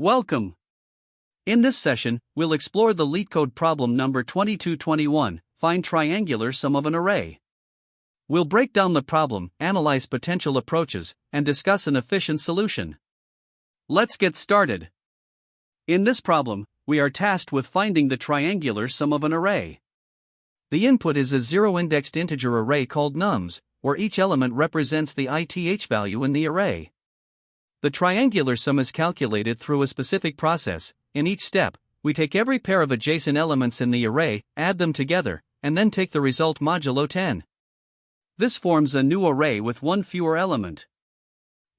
Welcome! In this session, we'll explore the LeetCode problem number 2221, find triangular sum of an array. We'll break down the problem, analyze potential approaches, and discuss an efficient solution. Let's get started. In this problem, we are tasked with finding the triangular sum of an array. The input is a zero-indexed integer array called nums, where each element represents the ith value in the array. The triangular sum is calculated through a specific process. In each step, we take every pair of adjacent elements in the array, add them together, and then take the result modulo 10. This forms a new array with one fewer element.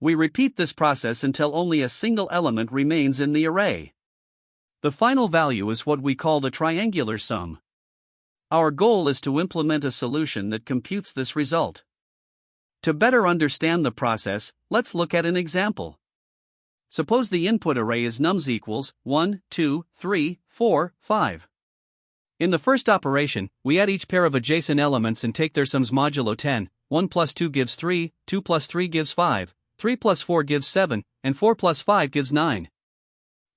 We repeat this process until only a single element remains in the array. The final value is what we call the triangular sum. Our goal is to implement a solution that computes this result. To better understand the process, let's look at an example. Suppose the input array is nums equals 1, 2, 3, 4, 5. In the first operation, we add each pair of adjacent elements and take their sums modulo 10. 1 plus 2 gives 3, 2 plus 3 gives 5, 3 plus 4 gives 7, and 4 plus 5 gives 9.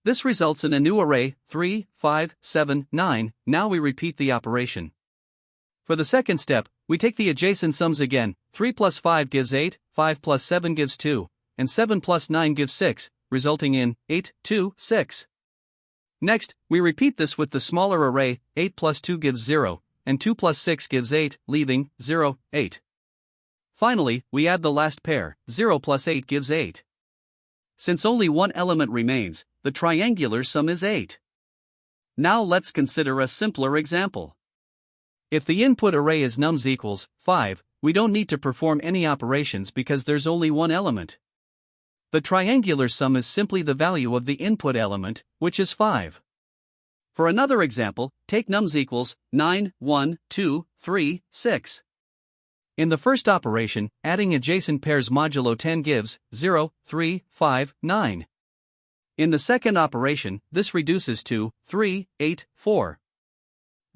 This results in a new array, 3, 5, 7, 9. Now we repeat the operation. For the second step, we take the adjacent sums again. 3 plus 5 gives 8, 5 plus 7 gives 2, and 7 plus 9 gives 6, resulting in 8, 2, 6. Next, we repeat this with the smaller array. 8 plus 2 gives 0, and 2 plus 6 gives 8, leaving 0, 8. Finally, we add the last pair. 0 plus 8 gives 8. Since only one element remains, the triangular sum is 8. Now let's consider a simpler example. If the input array is nums equals 5, we don't need to perform any operations because there's only one element. The triangular sum is simply the value of the input element, which is 5. For another example, take nums equals 9, 1, 2, 3, 6. In the first operation, adding adjacent pairs modulo 10 gives 0, 3, 5, 9. In the second operation, this reduces to 3, 8, 4.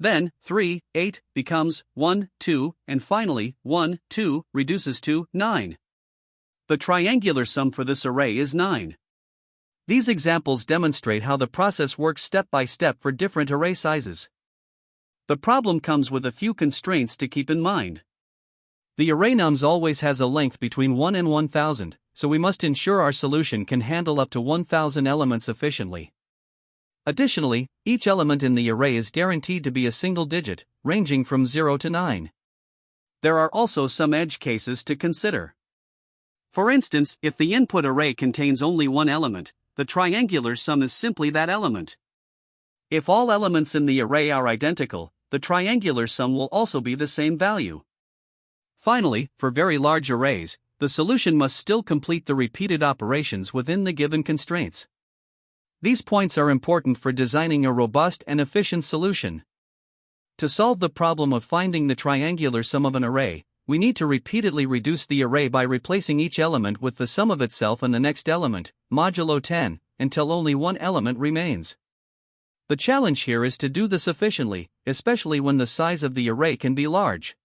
Then, 3, 8 becomes 1, 2, and finally, 1, 2 reduces to 9. The triangular sum for this array is 9. These examples demonstrate how the process works step by step for different array sizes. The problem comes with a few constraints to keep in mind. The array nums always has a length between 1 and 1000, so we must ensure our solution can handle up to 1000 elements efficiently. Additionally, each element in the array is guaranteed to be a single digit, ranging from 0 to 9. There are also some edge cases to consider. For instance, if the input array contains only one element, the triangular sum is simply that element. If all elements in the array are identical, the triangular sum will also be the same value. Finally, for very large arrays, the solution must still complete the repeated operations within the given constraints. These points are important for designing a robust and efficient solution. To solve the problem of finding the triangular sum of an array, we need to repeatedly reduce the array by replacing each element with the sum of itself and the next element, modulo 10, until only one element remains. The challenge here is to do this efficiently, especially when the size of the array can be large.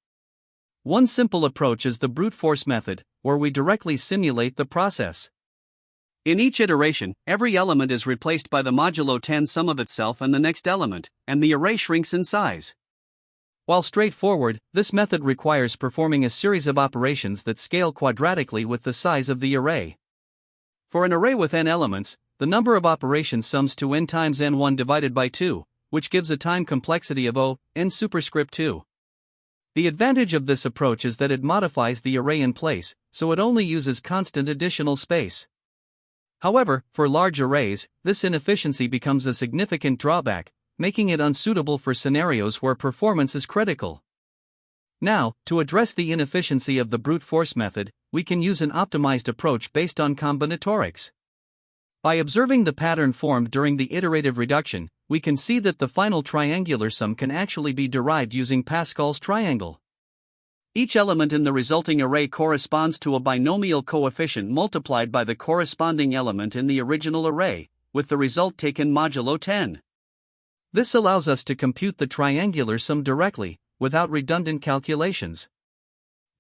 One simple approach is the brute force method, where we directly simulate the process. In each iteration, every element is replaced by the modulo 10 sum of itself and the next element, and the array shrinks in size. While straightforward, this method requires performing a series of operations that scale quadratically with the size of the array. For an array with n elements, the number of operations sums to n times n1 divided by 2, which gives a time complexity of O, n superscript 2. The advantage of this approach is that it modifies the array in place, so it only uses constant additional space. However, for large arrays, this inefficiency becomes a significant drawback, making it unsuitable for scenarios where performance is critical. Now, to address the inefficiency of the brute force method, we can use an optimized approach based on combinatorics. By observing the pattern formed during the iterative reduction, we can see that the final triangular sum can actually be derived using Pascal's triangle. Each element in the resulting array corresponds to a binomial coefficient multiplied by the corresponding element in the original array, with the result taken modulo 10. This allows us to compute the triangular sum directly, without redundant calculations.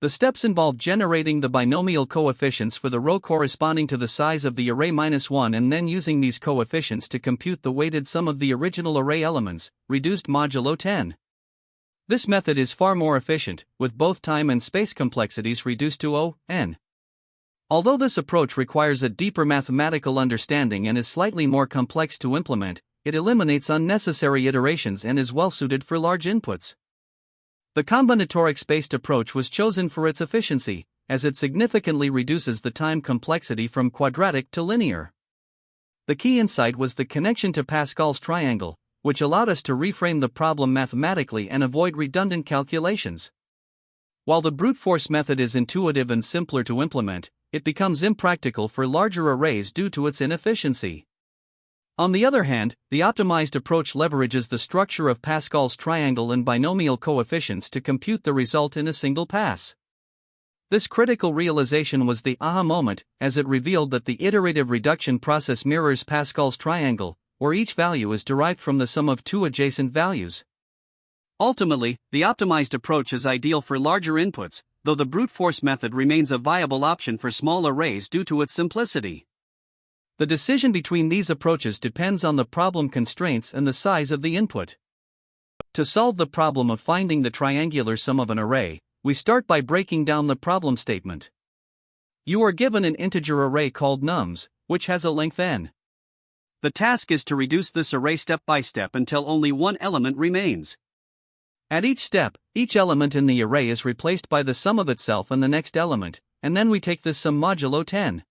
The steps involve generating the binomial coefficients for the row corresponding to the size of the array -1 and then using these coefficients to compute the weighted sum of the original array elements, reduced modulo 10. This method is far more efficient, with both time and space complexities reduced to O(n). Although this approach requires a deeper mathematical understanding and is slightly more complex to implement, it eliminates unnecessary iterations and is well suited for large inputs. The combinatorics-based approach was chosen for its efficiency, as it significantly reduces the time complexity from quadratic to linear. The key insight was the connection to Pascal's triangle, which allowed us to reframe the problem mathematically and avoid redundant calculations. While the brute force method is intuitive and simpler to implement, it becomes impractical for larger arrays due to its inefficiency. On the other hand, the optimized approach leverages the structure of Pascal's triangle and binomial coefficients to compute the result in a single pass. This critical realization was the aha moment, as it revealed that the iterative reduction process mirrors Pascal's triangle, where each value is derived from the sum of two adjacent values. Ultimately, the optimized approach is ideal for larger inputs, though the brute force method remains a viable option for small arrays due to its simplicity. The decision between these approaches depends on the problem constraints and the size of the input. To solve the problem of finding the triangular sum of an array, we start by breaking down the problem statement. You are given an integer array called nums, which has a length n. The task is to reduce this array step by step until only one element remains. At each step, each element in the array is replaced by the sum of itself and the next element, and then we take this sum modulo 10.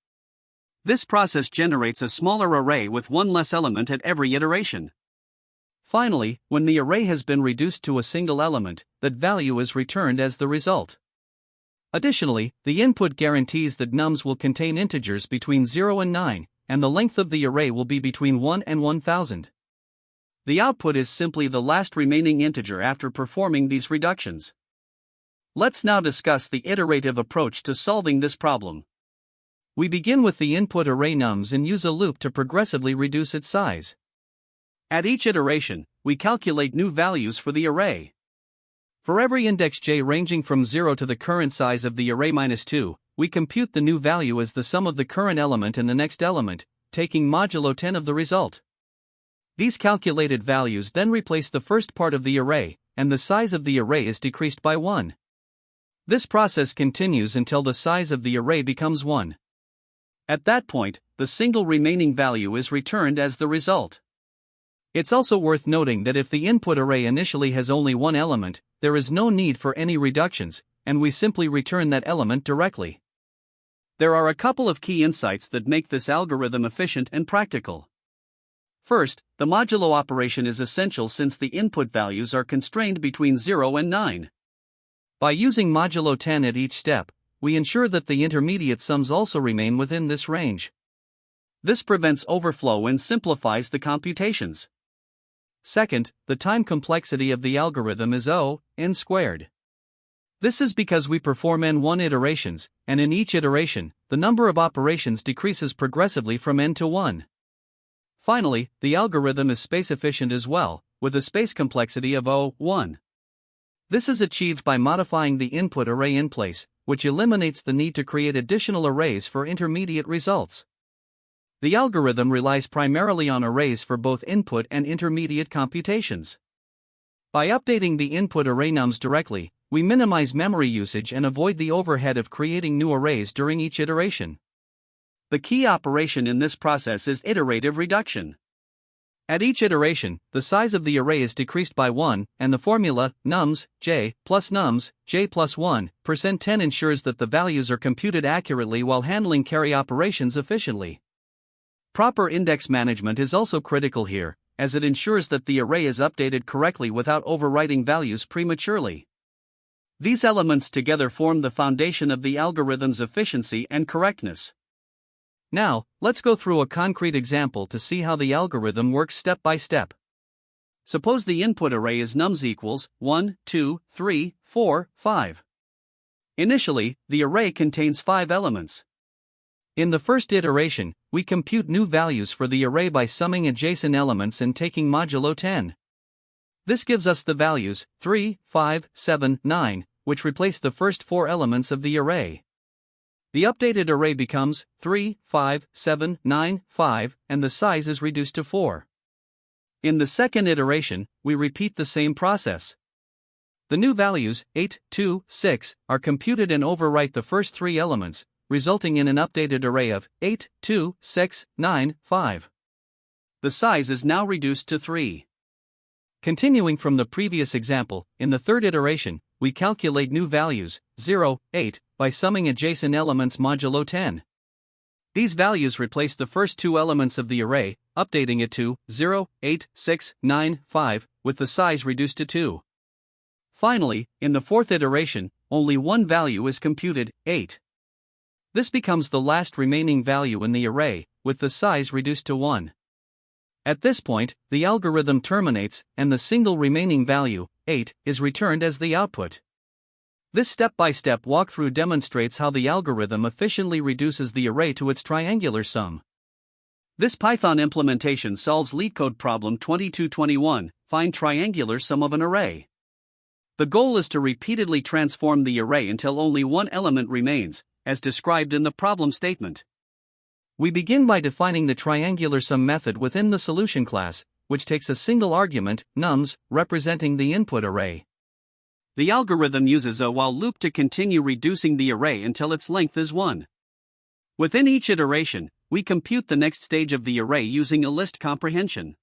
This process generates a smaller array with one less element at every iteration. Finally, when the array has been reduced to a single element, that value is returned as the result. Additionally, the input guarantees that nums will contain integers between 0 and 9, and the length of the array will be between 1 and 1000. The output is simply the last remaining integer after performing these reductions. Let's now discuss the iterative approach to solving this problem. We begin with the input array nums and use a loop to progressively reduce its size. At each iteration, we calculate new values for the array. For every index j ranging from 0 to the current size of the array -2, we compute the new value as the sum of the current element and the next element, taking modulo 10 of the result. These calculated values then replace the first part of the array, and the size of the array is decreased by 1. This process continues until the size of the array becomes 1. At that point, the single remaining value is returned as the result. It's also worth noting that if the input array initially has only one element, there is no need for any reductions, and we simply return that element directly. There are a couple of key insights that make this algorithm efficient and practical. First, the modulo operation is essential since the input values are constrained between 0 and 9. By using modulo 10 at each step, we ensure that the intermediate sums also remain within this range. This prevents overflow and simplifies the computations. Second, the time complexity of the algorithm is O(n squared). This is because we perform n1 iterations, and in each iteration, the number of operations decreases progressively from n to 1. Finally, the algorithm is space efficient as well, with a space complexity of O(1). This is achieved by modifying the input array in place, which eliminates the need to create additional arrays for intermediate results. The algorithm relies primarily on arrays for both input and intermediate computations. By updating the input array nums directly, we minimize memory usage and avoid the overhead of creating new arrays during each iteration. The key operation in this process is iterative reduction. At each iteration, the size of the array is decreased by 1, and the formula nums j plus 1 %10 ensures that the values are computed accurately while handling carry operations efficiently. Proper index management is also critical here, as it ensures that the array is updated correctly without overwriting values prematurely. These elements together form the foundation of the algorithm's efficiency and correctness. Now, let's go through a concrete example to see how the algorithm works step by step. Suppose the input array is nums equals 1, 2, 3, 4, 5. Initially, the array contains 5 elements. In the first iteration, we compute new values for the array by summing adjacent elements and taking modulo 10. This gives us the values 3, 5, 7, 9, which replace the first 4 elements of the array. The updated array becomes 3, 5, 7, 9, 5, and the size is reduced to 4. In the second iteration, we repeat the same process. The new values, 8, 2, 6, are computed and overwrite the first 3 elements, resulting in an updated array of 8, 2, 6, 9, 5. The size is now reduced to 3. Continuing from the previous example, in the third iteration, we calculate new values, 0, 8, by summing adjacent elements modulo 10. These values replace the first 2 elements of the array, updating it to 0, 8, 6, 9, 5, with the size reduced to 2. Finally, in the fourth iteration, only one value is computed, 8. This becomes the last remaining value in the array, with the size reduced to 1. At this point, the algorithm terminates, and the single remaining value, 8, is returned as the output. This step-by-step walkthrough demonstrates how the algorithm efficiently reduces the array to its triangular sum. This Python implementation solves LeetCode problem 2221, find triangular sum of an array. The goal is to repeatedly transform the array until only one element remains, as described in the problem statement. We begin by defining the triangular sum method within the solution class, which takes a single argument, nums, representing the input array. The algorithm uses a while loop to continue reducing the array until its length is 1. Within each iteration, we compute the next stage of the array using a list comprehension.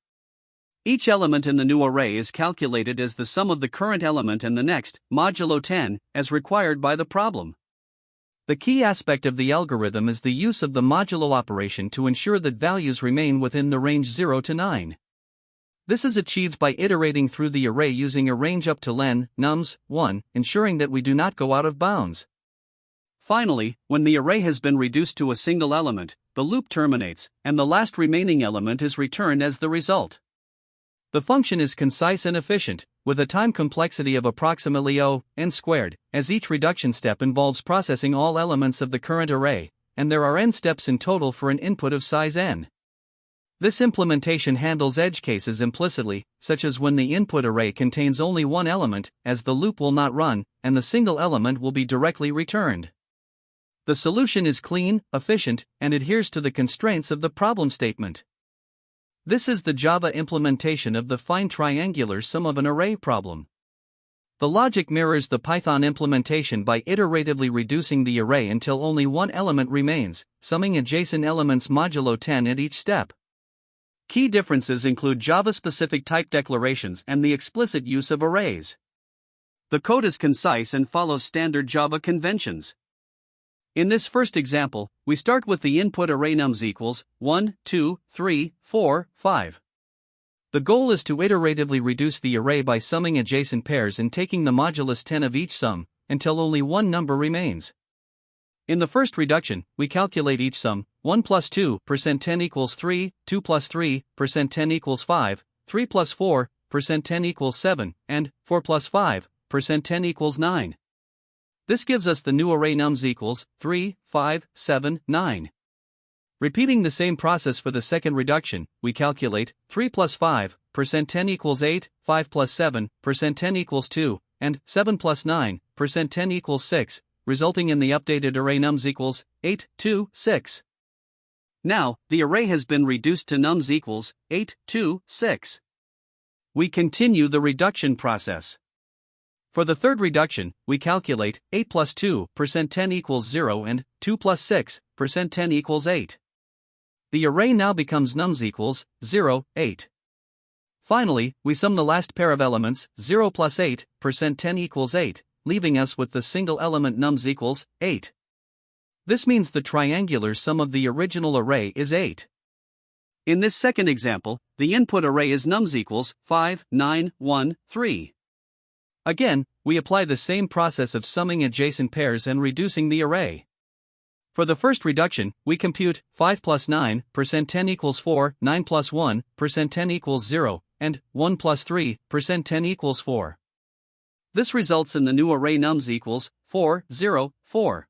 Each element in the new array is calculated as the sum of the current element and the next, modulo 10, as required by the problem. The key aspect of the algorithm is the use of the modulo operation to ensure that values remain within the range 0 to 9. This is achieved by iterating through the array using a range up to len, nums, 1, ensuring that we do not go out of bounds. Finally, when the array has been reduced to a single element, the loop terminates, and the last remaining element is returned as the result. The function is concise and efficient, with a time complexity of approximately n squared, as each reduction step involves processing all elements of the current array, and there are n steps in total for an input of size n. This implementation handles edge cases implicitly, such as when the input array contains only one element, as the loop will not run, and the single element will be directly returned. The solution is clean, efficient, and adheres to the constraints of the problem statement. This is the Java implementation of the find triangular sum of an array problem. The logic mirrors the Python implementation by iteratively reducing the array until only one element remains, summing adjacent elements modulo 10 at each step. Key differences include Java-specific type declarations and the explicit use of arrays. The code is concise and follows standard Java conventions. In this first example, we start with the input array nums equals 1, 2, 3, 4, 5. The goal is to iteratively reduce the array by summing adjacent pairs and taking the modulus 10 of each sum, until only one number remains. In the first reduction, we calculate each sum, 1 plus 2, %10 equals 3, 2 plus 3, %10 equals 5, 3 plus 4, %10 equals 7, and 4 plus 5, %10 equals 9. This gives us the new array nums equals 3, 5, 7, 9. Repeating the same process for the second reduction, we calculate 3 plus 5, %10 equals 8, 5 plus 7, %10 equals 2, and 7 plus 9, %10 equals 6, resulting in the updated array nums equals 8, 2, 6. Now, the array has been reduced to nums equals 8, 2, 6. We continue the reduction process. For the third reduction, we calculate 8 plus 2, %10 equals 0 and 2 plus 6, %10 equals 8. The array now becomes nums equals 0, 8. Finally, we sum the last pair of elements, 0 plus 8, %10 equals 8, leaving us with the single element nums equals 8. This means the triangular sum of the original array is 8. In this second example, the input array is nums equals 5, 9, 1, 3. Again, we apply the same process of summing adjacent pairs and reducing the array. For the first reduction, we compute 5 plus 9, %10 equals 4, 9 plus 1, %10 equals 0, and 1 plus 3, %10 equals 4. This results in the new array nums equals 4, 0, 4.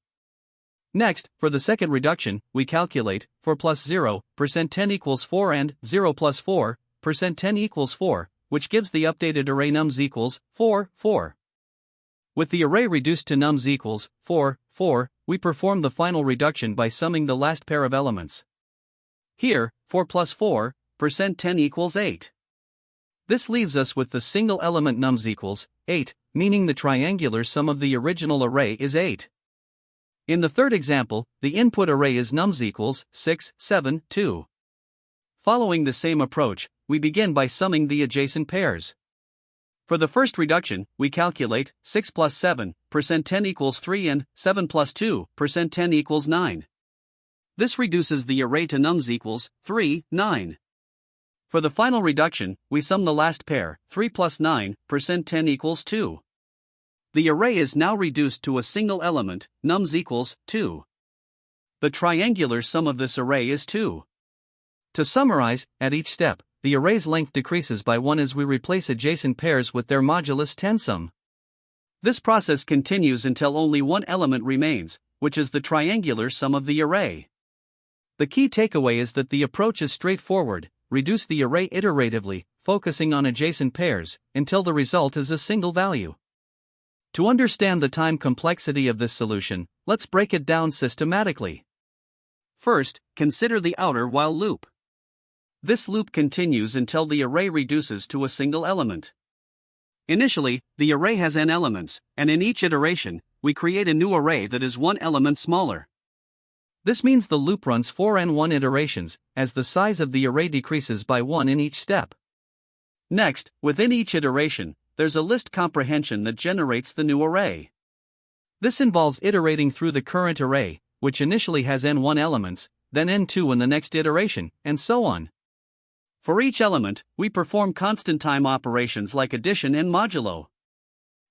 Next, for the second reduction, we calculate 4 plus 0, %10 equals 4 and 0 plus 4, %10 equals 4, which gives the updated array nums equals 4, 4. With the array reduced to nums equals 4, 4, we perform the final reduction by summing the last pair of elements. Here, 4 plus 4, %10 equals 8. This leaves us with the single element nums equals 8, meaning the triangular sum of the original array is 8. In the third example, the input array is nums equals 6, 7, 2. Following the same approach, we begin by summing the adjacent pairs. For the first reduction, we calculate 6 plus 7, %10 equals 3 and 7 plus 2, %10 equals 9. This reduces the array to nums equals 3, 9. For the final reduction, we sum the last pair, 3 plus 9, %10 equals 2. The array is now reduced to a single element, nums equals 2. The triangular sum of this array is 2. To summarize, at each step, the array's length decreases by 1 as we replace adjacent pairs with their modulus 10 sum. This process continues until only one element remains, which is the triangular sum of the array. The key takeaway is that the approach is straightforward: reduce the array iteratively, focusing on adjacent pairs, until the result is a single value. To understand the time complexity of this solution, let's break it down systematically. First, consider the outer while loop. This loop continues until the array reduces to a single element. Initially, the array has n elements, and in each iteration, we create a new array that is one element smaller. This means the loop runs for n1 iterations, as the size of the array decreases by 1 in each step. Next, within each iteration, there's a list comprehension that generates the new array. This involves iterating through the current array, which initially has n1 elements, then n2 in the next iteration, and so on. For each element, we perform constant time operations like addition and modulo.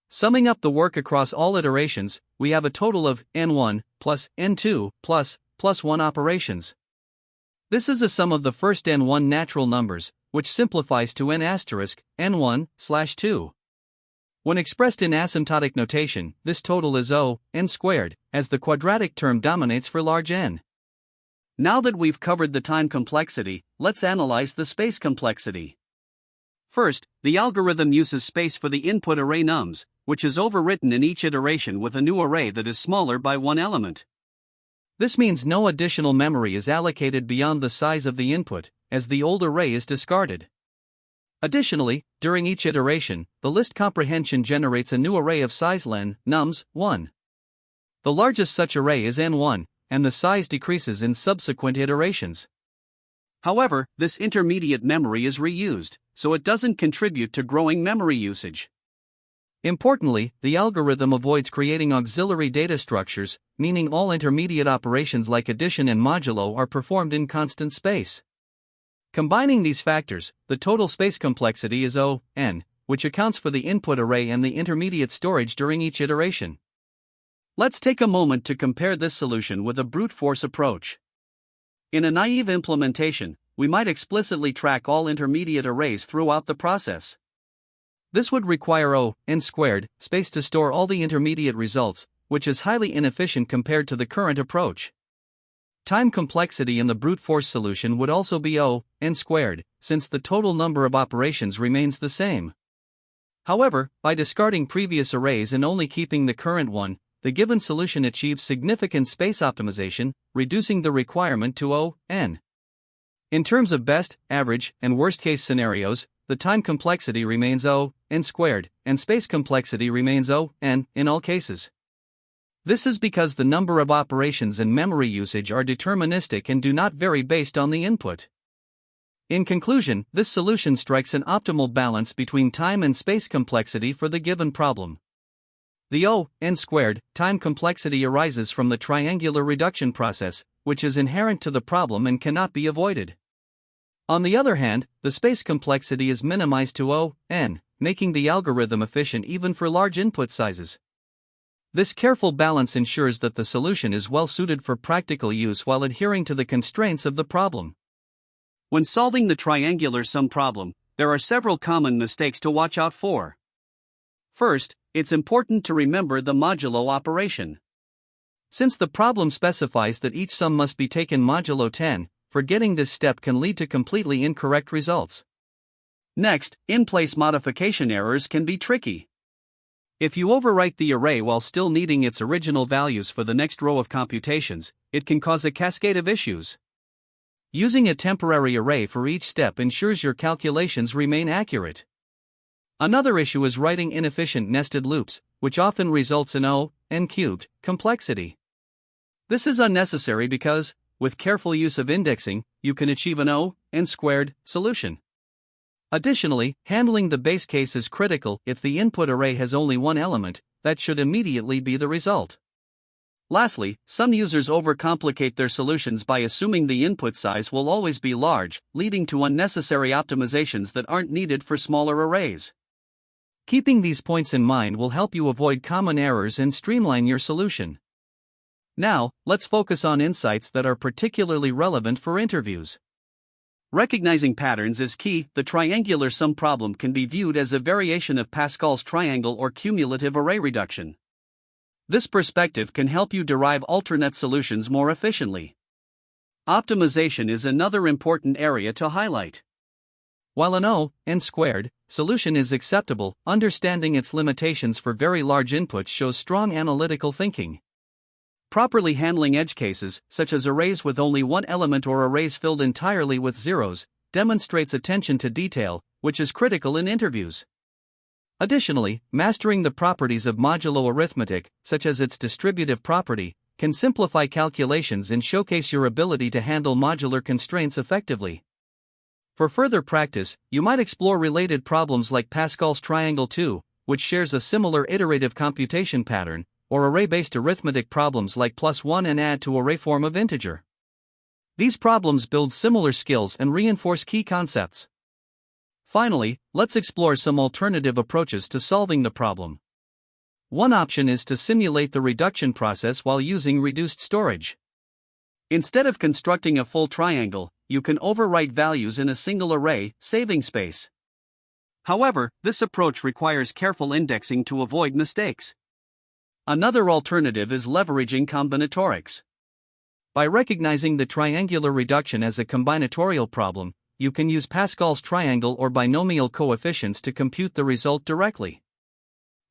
Summing up the work across all iterations, we have a total of n1 plus n2 plus 1 operations. This is a sum of the first n1 natural numbers, which simplifies to n asterisk n1/2. When expressed in asymptotic notation, this total is O n squared, as the quadratic term dominates for large n. Now that we've covered the time complexity, let's analyze the space complexity. First, the algorithm uses space for the input array nums, which is overwritten in each iteration with a new array that is smaller by one element. This means no additional memory is allocated beyond the size of the input, as the old array is discarded. Additionally, during each iteration, the list comprehension generates a new array of size len, nums, 1. The largest such array is n1, and the size decreases in subsequent iterations. However, this intermediate memory is reused, so it doesn't contribute to growing memory usage. Importantly, the algorithm avoids creating auxiliary data structures, meaning all intermediate operations like addition and modulo are performed in constant space. Combining these factors, the total space complexity is O, n, which accounts for the input array and the intermediate storage during each iteration. Let's take a moment to compare this solution with a brute force approach. In a naive implementation, we might explicitly track all intermediate arrays throughout the process. This would require O n squared space to store all the intermediate results, which is highly inefficient compared to the current approach. Time complexity in the brute force solution would also be O n squared, since the total number of operations remains the same. However, by discarding previous arrays and only keeping the current one, the given solution achieves significant space optimization, reducing the requirement to O n. In terms of best, average, and worst-case scenarios, the time complexity remains O n squared, and space complexity remains O n in all cases. This is because the number of operations and memory usage are deterministic and do not vary based on the input. In conclusion, this solution strikes an optimal balance between time and space complexity for the given problem. The O n squared time complexity arises from the triangular reduction process, which is inherent to the problem and cannot be avoided. On the other hand, the space complexity is minimized to O n, making the algorithm efficient even for large input sizes. This careful balance ensures that the solution is well suited for practical use while adhering to the constraints of the problem. When solving the triangular sum problem, there are several common mistakes to watch out for. First, it's important to remember the modulo operation. Since the problem specifies that each sum must be taken modulo 10, forgetting this step can lead to completely incorrect results. Next, in-place modification errors can be tricky. If you overwrite the array while still needing its original values for the next row of computations, it can cause a cascade of issues. Using a temporary array for each step ensures your calculations remain accurate. Another issue is writing inefficient nested loops, which often results in n³ complexity. This is unnecessary because, with careful use of indexing, you can achieve an n² solution. Additionally, handling the base case is critical. If the input array has only one element, that should immediately be the result. Lastly, some users overcomplicate their solutions by assuming the input size will always be large, leading to unnecessary optimizations that aren't needed for smaller arrays. Keeping these points in mind will help you avoid common errors and streamline your solution. Now, let's focus on insights that are particularly relevant for interviews. Recognizing patterns is key. The triangular sum problem can be viewed as a variation of Pascal's triangle or cumulative array reduction. This perspective can help you derive alternate solutions more efficiently. Optimization is another important area to highlight. While an n² solution is acceptable, understanding its limitations for very large inputs shows strong analytical thinking. Properly handling edge cases, such as arrays with only one element or arrays filled entirely with zeros, demonstrates attention to detail, which is critical in interviews. Additionally, mastering the properties of modulo arithmetic, such as its distributive property, can simplify calculations and showcase your ability to handle modular constraints effectively. For further practice, you might explore related problems like Pascal's triangle 2, which shares a similar iterative computation pattern, or array-based arithmetic problems like +1 and add to array form of integer. These problems build similar skills and reinforce key concepts. Finally, let's explore some alternative approaches to solving the problem. One option is to simulate the reduction process while using reduced storage. Instead of constructing a full triangle, you can overwrite values in a single array, saving space. However, this approach requires careful indexing to avoid mistakes. Another alternative is leveraging combinatorics. By recognizing the triangular reduction as a combinatorial problem, you can use Pascal's triangle or binomial coefficients to compute the result directly.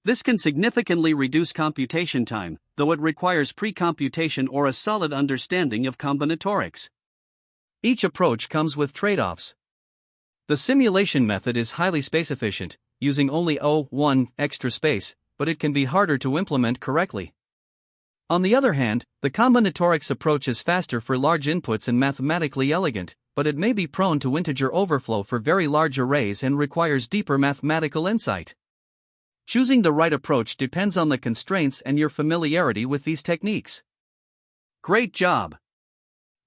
This can significantly reduce computation time, though it requires pre-computation or a solid understanding of combinatorics. Each approach comes with trade-offs. The simulation method is highly space-efficient, using only extra space, but it can be harder to implement correctly. On the other hand, the combinatorics approach is faster for large inputs and mathematically elegant, but it may be prone to integer overflow for very large arrays and requires deeper mathematical insight. Choosing the right approach depends on the constraints and your familiarity with these techniques. Great job!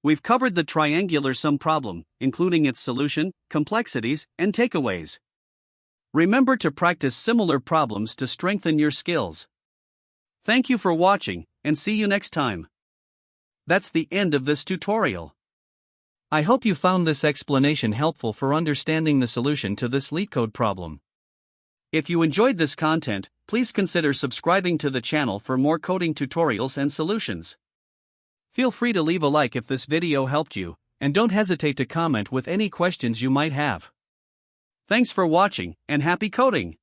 We've covered the triangular sum problem, including its solution, complexities, and takeaways. Remember to practice similar problems to strengthen your skills. Thank you for watching, and see you next time. That's the end of this tutorial. I hope you found this explanation helpful for understanding the solution to this LeetCode problem. If you enjoyed this content, please consider subscribing to the channel for more coding tutorials and solutions. Feel free to leave a like if this video helped you, and don't hesitate to comment with any questions you might have. Thanks for watching, and happy coding!